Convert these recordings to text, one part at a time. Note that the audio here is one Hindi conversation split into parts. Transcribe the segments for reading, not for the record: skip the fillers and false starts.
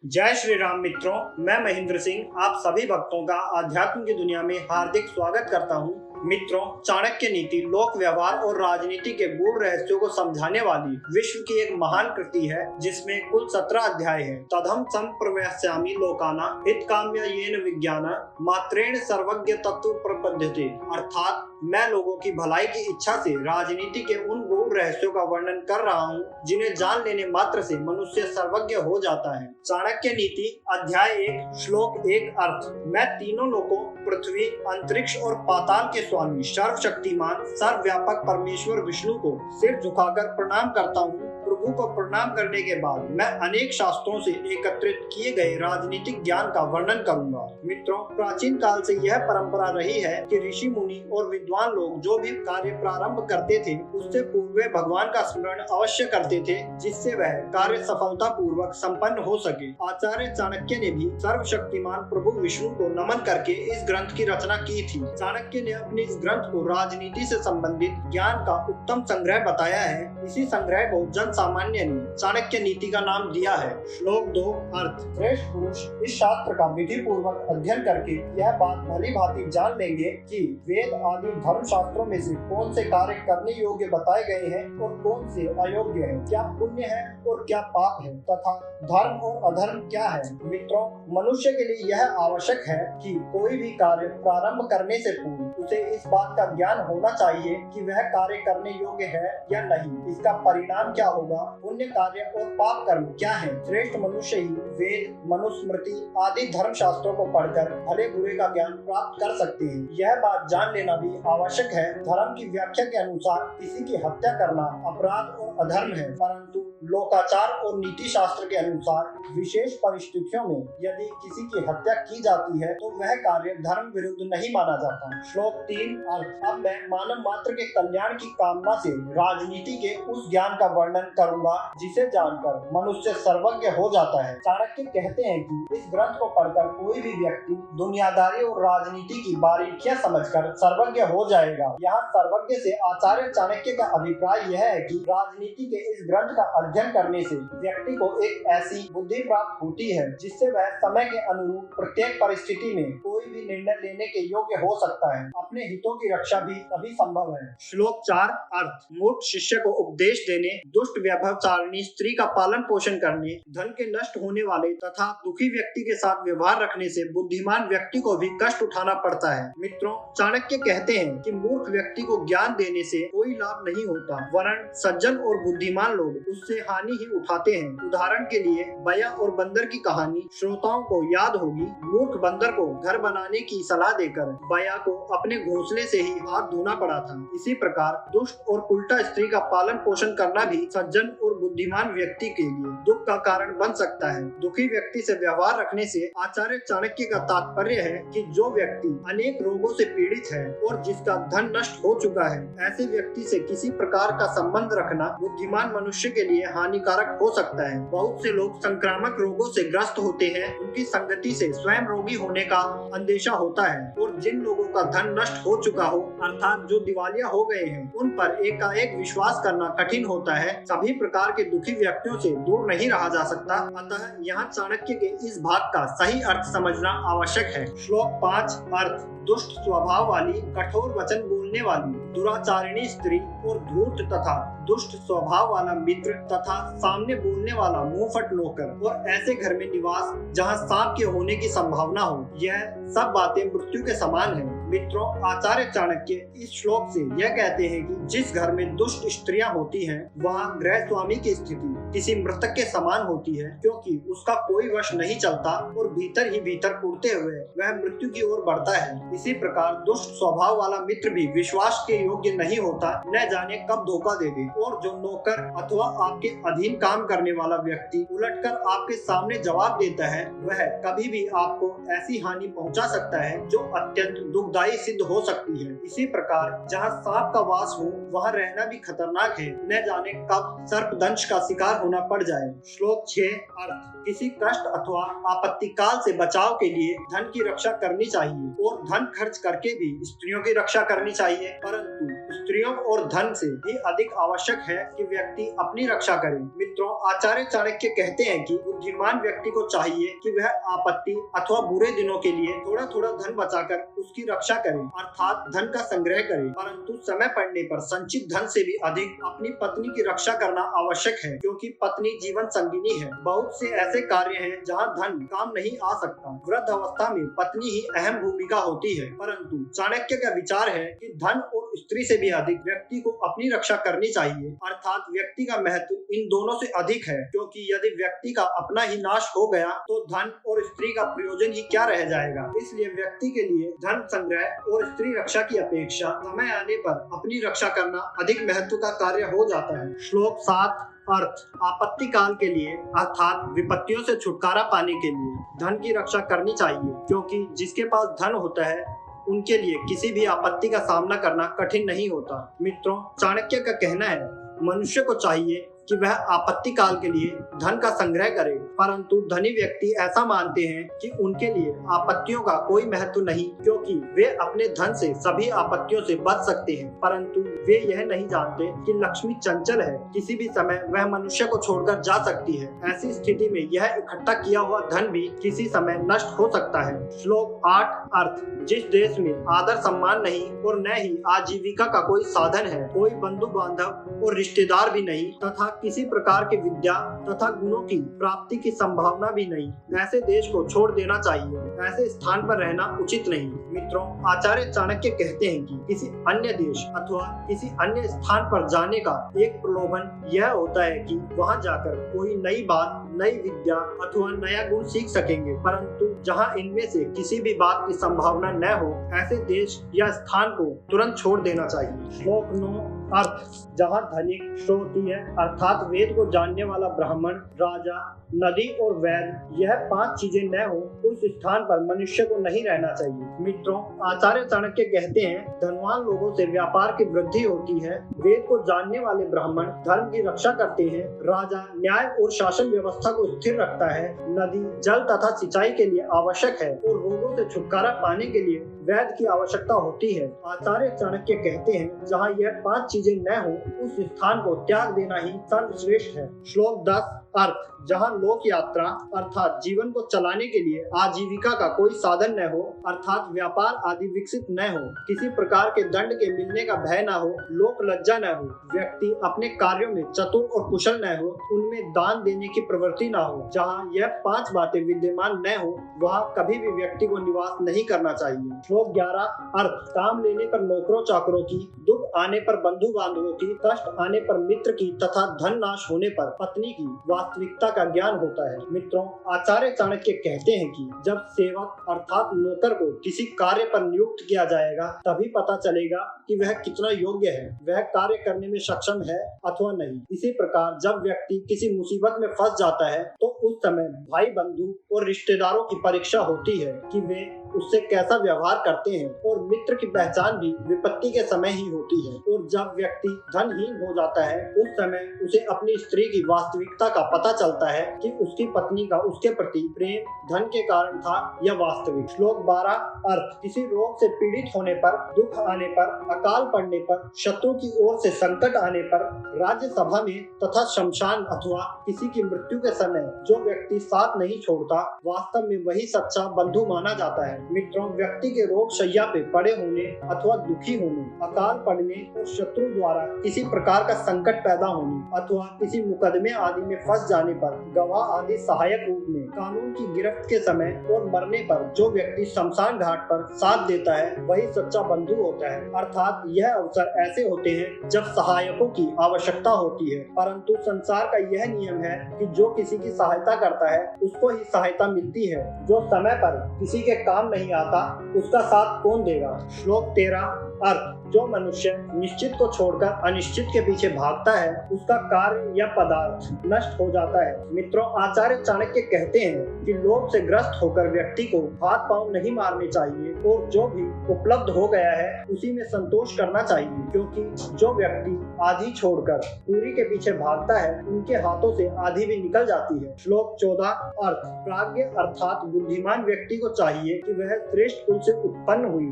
जय श्री राम मित्रों, मैं महेंद्र सिंह आप सभी भक्तों का आध्यात्म की दुनिया में हार्दिक स्वागत करता हूं। मित्रों, चाणक्य नीति लोक व्यवहार और राजनीति के गूढ़ रहस्यों को समझाने वाली विश्व की एक महान कृति है, जिसमें कुल 17 अध्याय हैं। तदहम संप्रवेश्यामि लोकाना हितकाम्य येन विज्ञान मात्रेण सर्वज्ञ तत्व प्रपद्यते। अर्थात मैं लोगों की भलाई की इच्छा से राजनीति के उन गूढ़ रहस्यों का वर्णन कर रहा हूँ, जिन्हें जान लेने मात्र से मनुष्य सर्वज्ञ हो जाता है। चाणक्य नीति अध्याय 1 श्लोक 1 अर्थ। मैं तीनों लोकों पृथ्वी, अंतरिक्ष और पाताल के स्वामी सर्वशक्तिमान सर्वव्यापक परमेश्वर विष्णु को सिर झुकाकर प्रणाम करता हूँ। प्रभु को प्रणाम करने के बाद मैं अनेक शास्त्रों से एकत्रित किए गए राजनीतिक ज्ञान का वर्णन करूंगा। मित्रों, प्राचीन काल से यह परंपरा रही है कि ऋषि मुनि और विद्वान लोग जो भी कार्य प्रारंभ करते थे, उससे पूर्व भगवान का स्मरण अवश्य करते थे, जिससे वह कार्य सफलता पूर्वक संपन्न हो सके। आचार्य चाणक्य ने भी सर्वशक्तिमान प्रभु विष्णु को नमन करके इस ग्रंथ की रचना की थी। चाणक्य ने अपने इस ग्रंथ को राजनीति से संबंधित ज्ञान का उत्तम संग्रह बताया है। इसी संग्रह को जन सामान्य ने चाणक्य नीति का नाम दिया है। श्लोक 2 अर्थ। श्रेष्ठ पुरुष इस शास्त्र का विधि पूर्वक अध्ययन करके यह बात भली भांति जान लेंगे कि वेद आदि धर्म शास्त्रों में से कौन से कार्य करने योग्य बताए गए हैं और कौन से अयोग्य हैं, क्या पुण्य है और क्या पाप है, तथा धर्म और अधर्म क्या है। मित्रों, मनुष्य के लिए यह आवश्यक है कि कोई भी कार्य प्रारंभ करने से पूर्व उसे इस बात का ज्ञान होना चाहिए कि वह कार्य करने योग्य है या नहीं, इसका परिणाम क्या होगा, पुण्य कार्य और पाप कर्म क्या है। श्रेष्ठ मनुष्य ही वेद, मनुस्मृति आदि धर्म शास्त्रों को पढ़कर भले बुरे का ज्ञान प्राप्त कर सकते हैं। यह बात जान लेना भी आवश्यक है। धर्म की व्याख्या के अनुसार किसी की हत्या करना अपराध और अधर्म है, परंतु लोकाचार और नीति शास्त्र के अनुसार विशेष परिस्थितियों में यदि किसी की हत्या की जाती है तो वह कार्य धर्म विरुद्ध नहीं माना जाता। श्लोक 3 अर्थ। अब मैं मानव मात्र के कल्याण की कामना से राजनीति के उस ज्ञान का वर्णन करूंगा जिसे जानकर मनुष्य सर्वज्ञ हो जाता है। चाणक्य कहते हैं कि इस ग्रंथ को पढ़कर कोई भी व्यक्ति दुनियादारी और राजनीति की बारीकियां समझकर सर्वज्ञ हो जाएगा। यहाँ सर्वज्ञ से आचार्य चाणक्य का अभिप्राय यह है कि राजनीति के इस ग्रंथ का अध्ययन करने से व्यक्ति को एक ऐसी बुद्धि प्राप्त होती है जिससे वह समय के अनुरूप प्रत्येक परिस्थिति में कोई भी निर्णय लेने के योग्य हो सकता है। अपने हितों की रक्षा भी तभी संभव है। श्लोक 4 अर्थ। मूर्ख शिष्य को उपदेश देने, दुष्ट व्यभिचारिणी स्त्री का पालन पोषण करने, धन के नष्ट होने वाले तथा दुखी व्यक्ति के साथ व्यवहार रखने से बुद्धिमान व्यक्ति को भी कष्ट उठाना पड़ता है। मित्रों, चाणक्य कहते हैं कि मूर्ख व्यक्ति को ज्ञान देने से कोई लाभ नहीं होता, वरन सज्जन और बुद्धिमान लोग उससे हानि ही उठाते हैं। उदाहरण के लिए बया और बंदर की कहानी श्रोताओं को याद होगी। मूर्ख बंदर को घर बनाने की सलाह देकर बया को अपने घोंसले से ही हाथ धोना पड़ा था। इसी प्रकार दुष्ट और उल्टा स्त्री का पालन पोषण करना भी सज्जन और बुद्धिमान व्यक्ति के लिए दुख का कारण बन सकता है। दुखी व्यक्ति से व्यवहार रखने से आचार्य चाणक्य का तात्पर्य है कि जो व्यक्ति अनेक रोगों से पीड़ित है और जिसका धन नष्ट हो चुका है, ऐसे व्यक्ति से किसी प्रकार का संबंध रखना बुद्धिमान मनुष्य के लिए हानिकारक हो सकता है। बहुत से लोग संक्रामक रोगों से ग्रस्त होते हैं, उनकी संगति से स्वयं रोगी होने का अंदेशा होता है, और जिन लोगों का धन नष्ट हो चुका हो अर्थात जो दिवालिया हो गए हैं, उन पर एकाएक विश्वास करना कठिन होता है। सभी प्रकार के दुखी व्यक्तियों से दूर नहीं रहा जा सकता। अतः यहाँ चाणक्य के इस भाग का सही अर्थ समझना आवश्यक है। श्लोक 5 अर्थ। दुष्ट स्वभाव वाली, कठोर वचन बोलने वाली, दुराचारिणी स्त्री और धूर्त तथा दुष्ट स्वभाव वाला मित्र तथा सामने बोलने वाला मुंहफट नौकर और ऐसे घर में निवास जहाँ सांप के होने की संभावना हो, यह सब बातें मृत्यु के समान है। मित्रों, आचार्य चाणक्य इस श्लोक से यह कहते हैं कि जिस घर में दुष्ट स्त्रियां होती हैं, वहाँ गृह स्वामी की स्थिति किसी मृतक के समान होती है, क्योंकि उसका कोई वश नहीं चलता और भीतर ही भीतर उड़ते हुए वह मृत्यु की ओर बढ़ता है। इसी प्रकार दुष्ट स्वभाव वाला मित्र भी विश्वास के योग्य नहीं होता, न जाने कब धोखा दे दे। और जो नौकर अथवा आपके अधीन काम करने वाला व्यक्ति उलटकर आपके सामने जवाब देता है, वह कभी भी आपको ऐसी हानि पहुंचा सकता है, जो अत्यंत दुखदायी सिद्ध हो सकती है। इसी प्रकार जहाँ सांप का वास हो वहाँ रहना भी खतरनाक है, न जाने कब सर्पदंश का शिकार होना पड़ जाए। श्लोक 6 अर्थ किसी कष्ट अथवा आपत्ति काल से बचाव के लिए धन की रक्षा करनी चाहिए और धन खर्च करके भी स्त्रियों की रक्षा करनी चाहिए, परंतु स्त्रियों और धन से भी अधिक आवश्यक है कि व्यक्ति अपनी रक्षा करे। मित्रों, आचार्य चाणक्य कहते हैं कि बुद्धिमान व्यक्ति को चाहिए कि वह आपत्ति अथवा बुरे दिनों के लिए थोड़ा थोड़ा धन बचाकर उसकी रक्षा करे, अर्थात धन का संग्रह करे, परंतु समय पड़ने पर संचित धन से भी अधिक अपनी पत्नी की रक्षा करना आवश्यक है, क्योंकि पत्नी जीवन संगिनी है। बहुत से ऐसे कार्य हैं जहां धन काम नहीं आ सकता। वृद्ध अवस्था में पत्नी ही अहम भूमिका होती है, परंतु चाणक्य का विचार है कि धन और स्त्री से भी अधिक व्यक्ति को अपनी रक्षा करनी चाहिए, अर्थात व्यक्ति का महत्व इन दोनों से अधिक है, क्योंकि यदि व्यक्ति का अपना ही नाश हो गया तो धन और स्त्री का प्रयोजन ही क्या रह जाएगा। इसलिए व्यक्ति के लिए धन संग्रह और स्त्री रक्षा की अपेक्षा समय आने पर अपनी रक्षा करना अधिक महत्व का कार्य हो जाता है। श्लोक 7 अर्थ आपत्ति काल के लिए अर्थात विपत्तियों से छुटकारा पाने के लिए धन की रक्षा करनी चाहिए, क्योंकि जिसके पास धन होता है उनके लिए किसी भी आपत्ति का सामना करना कठिन नहीं होता। मित्रों, चाणक्य का कहना है मनुष्य को चाहिए कि वह आपत्ति काल के लिए धन का संग्रह करे, परंतु धनी व्यक्ति ऐसा मानते हैं कि उनके लिए आपत्तियों का कोई महत्व नहीं, क्योंकि वे अपने धन से सभी आपत्तियों से बच सकते हैं, परंतु वे यह नहीं जानते कि लक्ष्मी चंचल है, किसी भी समय वह मनुष्य को छोड़कर जा सकती है। ऐसी स्थिति में यह इकट्ठा किया हुआ धन भी किसी समय नष्ट हो सकता है। श्लोक 8 अर्थ जिस देश में आदर सम्मान नहीं और न ही आजीविका का कोई साधन है, कोई बंधु बांधव और रिश्तेदार भी नहीं, तथा किसी प्रकार की विद्या तथा गुणों की प्राप्ति की संभावना भी नहीं, ऐसे देश को छोड़ देना चाहिए। ऐसे स्थान पर रहना उचित नहीं। मित्रों, आचार्य चाणक्य कहते हैं कि किसी अन्य देश अथवा किसी अन्य स्थान पर जाने का एक प्रलोभन यह होता है कि वहां जाकर कोई नई बात, नई विद्या अथवा नया गुण सीख सकेंगे, परंतु जहां इनमें से किसी भी बात की संभावना न हो, ऐसे देश या स्थान को तुरंत छोड़ देना चाहिए। श्लोक 9 अर्थ जहाँ धनिक, श्रोत्रिय अर्थात वेद को जानने वाला ब्राह्मण, राजा, नदी और वैद्य, यह 5 चीजें न हो, उस स्थान पर मनुष्य को नहीं रहना चाहिए। मित्रों, आचार्य चाणक्य कहते हैं धनवान लोगों से व्यापार की वृद्धि होती है, वेद को जानने वाले ब्राह्मण धर्म की रक्षा करते हैं, राजा न्याय और शासन व्यवस्था को स्थिर रखता है, नदी जल तथा सिंचाई के लिए आवश्यक है और रोगों से छुटकारा पाने के लिए वैद्य की आवश्यकता होती है। आचार्य चाणक्य कहते हैं जहाँ यह 5 चीजें न हो, उस स्थान को त्याग देना ही सर्वश्रेष्ठ है। श्लोक 10 अर्थ जहाँ लोक यात्रा अर्थात जीवन को चलाने के लिए आजीविका का कोई साधन न हो, अर्थात व्यापार आदि विकसित न हो, किसी प्रकार के दंड के मिलने का भय न हो, लोक लज्जा न हो, व्यक्ति अपने कार्यों में चतुर और कुशल न हो, उनमें दान देने की प्रवृत्ति न हो, जहाँ यह 5 बातें विद्यमान न हो, वहाँ कभी भी व्यक्ति को निवास नहीं करना चाहिए। श्लोक 11 अर्थ काम लेने पर नौकरों चाकरों की, दुख आने पर बंधु बांधवों की, कष्ट आने पर मित्र की तथा धन नाश होने पर पत्नी की वास्तविकता का ज्ञान होता है। मित्रों, आचार्य चाणक्य कहते हैं कि जब सेवक अर्थात नौकर को किसी कार्य पर नियुक्त किया जाएगा, तभी पता चलेगा कि वह कितना योग्य है, वह कार्य करने में सक्षम है अथवा नहीं। इसी प्रकार जब व्यक्ति किसी मुसीबत में फंस जाता है, तो उस समय भाई बंधु और रिश्तेदारों की परीक्षा होती है कि वे उससे कैसा व्यवहार करते हैं, और मित्र की पहचान भी विपत्ति के समय ही होती है। और जब व्यक्ति धनहीन हो जाता है, उस समय उसे अपनी स्त्री की वास्तविकता का पता चलता है कि उसकी पत्नी का उसके प्रति प्रेम धन के कारण था या वास्तविक। श्लोक 12 अर्थ किसी रोग से पीड़ित होने पर, दुख आने पर, अकाल पड़ने पर, शत्रु की ओर से संकट आने पर, राज्य सभा में तथा शमशान अथवा किसी की मृत्यु के समय जो व्यक्ति साथ नहीं छोड़ता, वास्तव में वही सच्चा बंधु माना जाता है। मित्रों, व्यक्ति के रोग शैया पे पड़े होने अथवा दुखी होने, अकाल पड़ने और शत्रु द्वारा किसी प्रकार का संकट पैदा होने अथवा किसी मुकदमे आदि में फंस जाने पर, गवाह आदि सहायक रूप में, कानून की गिरफ्त के समय और मरने पर जो व्यक्ति शमशान घाट पर साथ देता है, वही सच्चा बंधु होता है। अर्थात यह अवसर ऐसे होते हैं जब सहायकों की आवश्यकता होती है, परंतु संसार का यह नियम है कि जो किसी की सहायता करता है उसको ही सहायता मिलती है। जो समय पर किसी के काम नहीं आता उसका साथ कौन देगा। श्लोक 13 अर्थ। जो मनुष्य निश्चित को छोड़कर अनिश्चित के पीछे भागता है उसका कार्य या पदार्थ नष्ट हो जाता है। मित्रों, आचार्य चाणक्य कहते हैं कि लोभ से ग्रस्त होकर व्यक्ति को हाथ पांव नहीं मारने चाहिए और जो भी उपलब्ध हो गया है उसी में संतोष करना चाहिए, क्योंकि जो व्यक्ति आधी छोड़कर पूरी के पीछे भागता है उनके हाथों से आधी भी निकल जाती है। श्लोक 14 अर्थ। प्राज्ञ अर्थात बुद्धिमान व्यक्ति को चाहिए कि वह श्रेष्ठ कुल से उत्पन्न हुई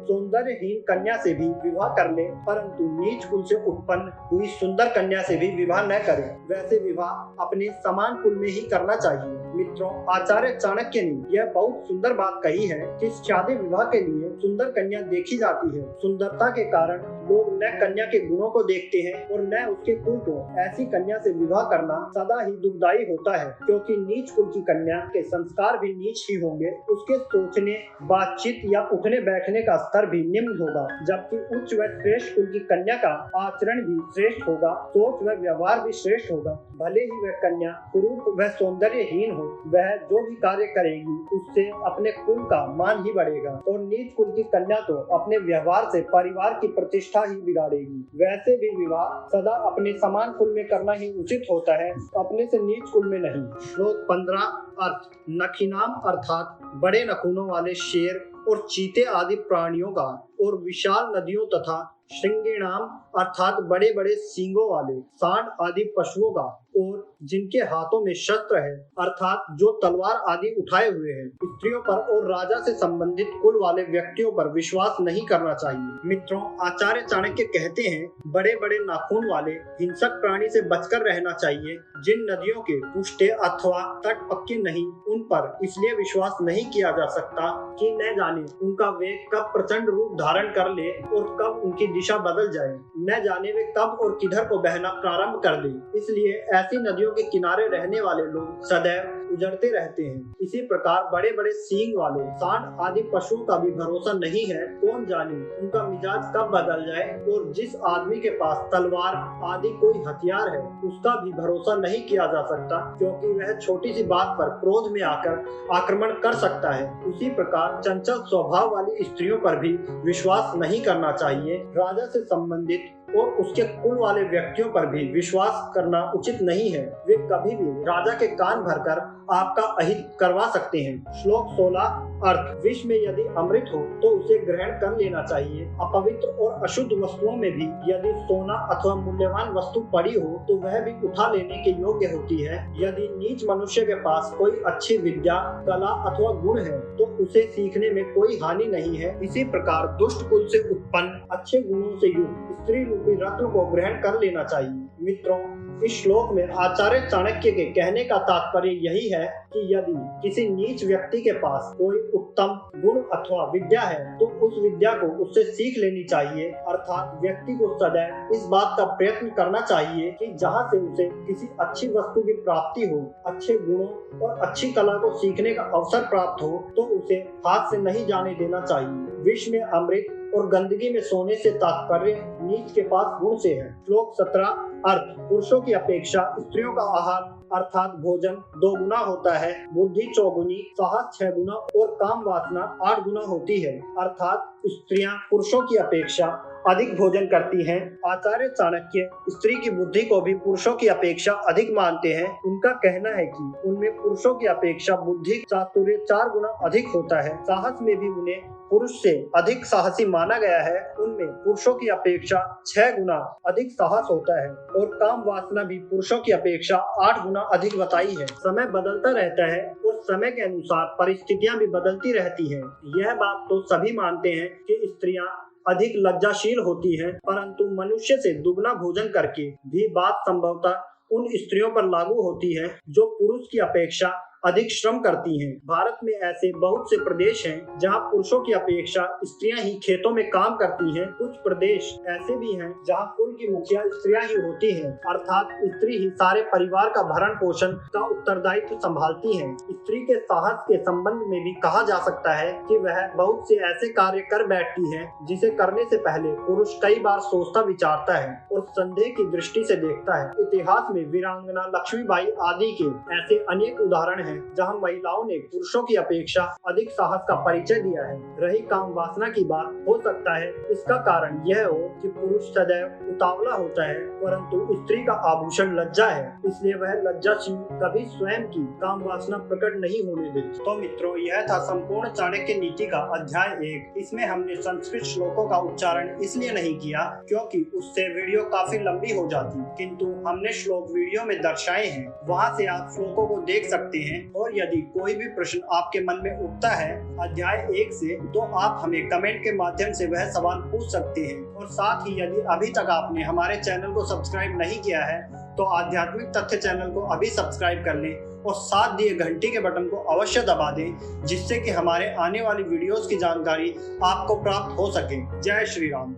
सौंदर्यहीन कन्या से भी विवाह कर ले, परंतु नीच कुल से उत्पन्न हुई सुंदर कन्या से भी विवाह न करे। वैसे विवाह अपने समान कुल में ही करना चाहिए। मित्रों, आचार्य चाणक्य ने यह बहुत सुंदर बात कही है कि शादी विवाह के लिए सुंदर कन्या देखी जाती है। सुंदरता के कारण लोग न कन्या के गुणों को देखते हैं और न उसके कुल को। ऐसी कन्या से विवाह करना सदा ही दुखदायी होता है, क्योंकि नीच कुल की कन्या के संस्कार भी नीच ही होंगे, उसके सोचने, बातचीत या उठने बैठने का स्तर भी निम्न होगा, जबकि उच्च व श्रेष्ठ कुल की कन्या का आचरण भी श्रेष्ठ होगा, सोच व व्यवहार भी श्रेष्ठ होगा। भले ही वह कन्या कुरूप व सौंदर्यहीन हो, वह जो भी कार्य करेगी उससे अपने कुल का मान ही बढ़ेगा, और नीच कुल की कन्या तो अपने व्यवहार से परिवार की प्रतिष्ठा ही बिगाड़ेगी। वैसे भी विवाह सदा अपने समान कुल में करना ही उचित होता है, अपने से नीच कुल में नहीं। श्लोक 15 अर्थ। नखिनाम अर्थात बड़े नखूनों वाले शेर और चीते आदि प्राणियों का, और विशाल नदियों तथा श्रृंगीणाम अर्थात बड़े बड़े सींगों वाले सांड आदि पशुओं का, और जिनके हाथों में शस्त्र है अर्थात जो तलवार आदि उठाए हुए हैं, स्त्रियों पर और राजा से संबंधित कुल वाले व्यक्तियों पर विश्वास नहीं करना चाहिए। मित्रों, आचार्य चाणक्य कहते हैं बड़े बड़े नाखून वाले हिंसक प्राणी से बचकर रहना चाहिए। जिन नदियों के पुष्टे अथवा तट पक्के नहीं, उन पर इसलिए विश्वास नहीं किया जा सकता कि न जाने उनका वेग कब प्रचंड रूप धारण कर ले और कब उनकी दिशा बदल जाए, न जाने वे कब और किधर को बहना प्रारंभ कर दे। इसलिए ऐसी नदियों के किनारे रहने वाले लोग सदैव उजड़ते रहते हैं। इसी प्रकार बड़े बड़े सींग वाले सांड आदि पशुओं का भी भरोसा नहीं है, कौन जाने उनका मिजाज कब बदल जाए। और जिस आदमी के पास तलवार आदि कोई हथियार है उसका भी भरोसा नहीं किया जा सकता, क्योंकि वह छोटी सी बात पर क्रोध में आकर आक्रमण कर सकता है। उसी प्रकार चंचल स्वभाव वाली स्त्रियों पर भी विश्वास नहीं करना चाहिए। राजा से संबंधित और उसके कुल वाले व्यक्तियों पर भी विश्वास करना उचित नहीं है। वे कभी भी राजा के कान भरकर आपका अहित करवा सकते हैं। श्लोक 16 अर्थ। विष में यदि अमृत हो तो उसे ग्रहण कर लेना चाहिए। अपवित्र और अशुद्ध वस्तुओं में भी यदि सोना अथवा मूल्यवान वस्तु पड़ी हो तो वह भी उठा लेने के योग्य होती है। यदि नीच मनुष्य के पास कोई अच्छी विद्या, कला अथवा गुण है तो उसे सीखने में कोई हानि नहीं है। इसी प्रकार दुष्ट कुल से उत्पन्न अच्छे गुणों से युक्त स्त्री रूपी रत्न को ग्रहण कर लेना चाहिए। मित्रों, इस श्लोक में आचार्य चाणक्य के कहने का तात्पर्य यही है कि यदि किसी नीच व्यक्ति के पास कोई उत्तम गुण अथवा विद्या है तो उस विद्या को उससे सीख लेनी चाहिए। अर्थात व्यक्ति को सदैव इस बात का प्रयत्न करना चाहिए कि जहाँ से उसे किसी अच्छी वस्तु की प्राप्ति हो, अच्छे गुणों और अच्छी कला को सीखने का अवसर प्राप्त हो तो उसे हाथ से नहीं जाने देना चाहिए। विष में अमृत और गंदगी में सोने से तात्पर्य नीच के पास गुण से है। श्लोक 17 अर्थ। पुरुषों की अपेक्षा स्त्रियों का आहार अर्थात भोजन 2 गुना होता है, बुद्धि 4 गुनी, साहस 6 गुना और काम वासना 8 गुना होती है। अर्थात स्त्रियां पुरुषों की अपेक्षा अधिक भोजन करती हैं। आचार्य चाणक्य स्त्री की बुद्धि को भी पुरुषों की अपेक्षा अधिक मानते हैं। उनका कहना है कि उनमें पुरुषों की अपेक्षा बुद्धि चातुर्य 4 गुना अधिक होता है। साहस में भी उन्हें पुरुष से अधिक साहसी माना गया है। उनमें पुरुषों की अपेक्षा 6 गुना अधिक साहस होता है और काम वासना भी पुरुषों की अपेक्षा 8 गुना अधिक बताई है। समय बदलता रहता है और समय के अनुसार परिस्थितियां भी बदलती रहती हैं। यह बात तो सभी मानते हैं कि स्त्रियां अधिक लज्जाशील होती हैं, परंतु मनुष्य से दुगना भोजन करके भी बात संभवतः उन स्त्रियों पर लागू होती है जो पुरुष की अपेक्षा अधिक श्रम करती हैं। भारत में ऐसे बहुत से प्रदेश हैं जहां पुरुषों की अपेक्षा स्त्रियां ही खेतों में काम करती हैं। कुछ प्रदेश ऐसे भी हैं जहां कुल की मुखिया स्त्रियां ही होती हैं, अर्थात स्त्री ही सारे परिवार का भरण पोषण का उत्तरदायित्व संभालती हैं। स्त्री के साहस के संबंध में भी कहा जा सकता है कि वह बहुत से ऐसे कार्य कर बैठती है जिसे करने से पहले पुरुष कई बार सोचता विचारता है और संदेह की दृष्टि से देखता है। इतिहास में वीरांगना लक्ष्मीबाई आदि के ऐसे अनेक उदाहरण हैं है जहां महिलाओं ने पुरुषों की अपेक्षा अधिक साहस का परिचय दिया है। रही काम वासना की बात, हो सकता है इसका कारण यह हो कि पुरुष सदैव उतावला होता है, परंतु स्त्री का आभूषण लज्जा है, इसलिए वह लज्जाशील कभी स्वयं की काम वासना प्रकट नहीं होने देती। तो मित्रों, यह था संपूर्ण चाणक्य नीति का अध्याय 1। इसमें हमने संस्कृत श्लोकों का उच्चारण इसलिए नहीं किया क्योंकि उससे वीडियो काफी लंबी हो जाती, किंतु हमने श्लोक वीडियो में दर्शाए हैं, वहां से आप श्लोकों को देख सकते हैं। और यदि कोई भी प्रश्न आपके मन में उठता है अध्याय 1 से, तो आप हमें कमेंट के माध्यम से वह सवाल पूछ सकते हैं। और साथ ही यदि अभी तक आपने हमारे चैनल को सब्सक्राइब नहीं किया है तो आध्यात्मिक तथ्य चैनल को अभी सब्सक्राइब कर लें और साथ दिए घंटी के बटन को अवश्य दबा दें, जिससे कि हमारे आने वाली वीडियोस की जानकारी आपको प्राप्त हो सके। जय श्री राम।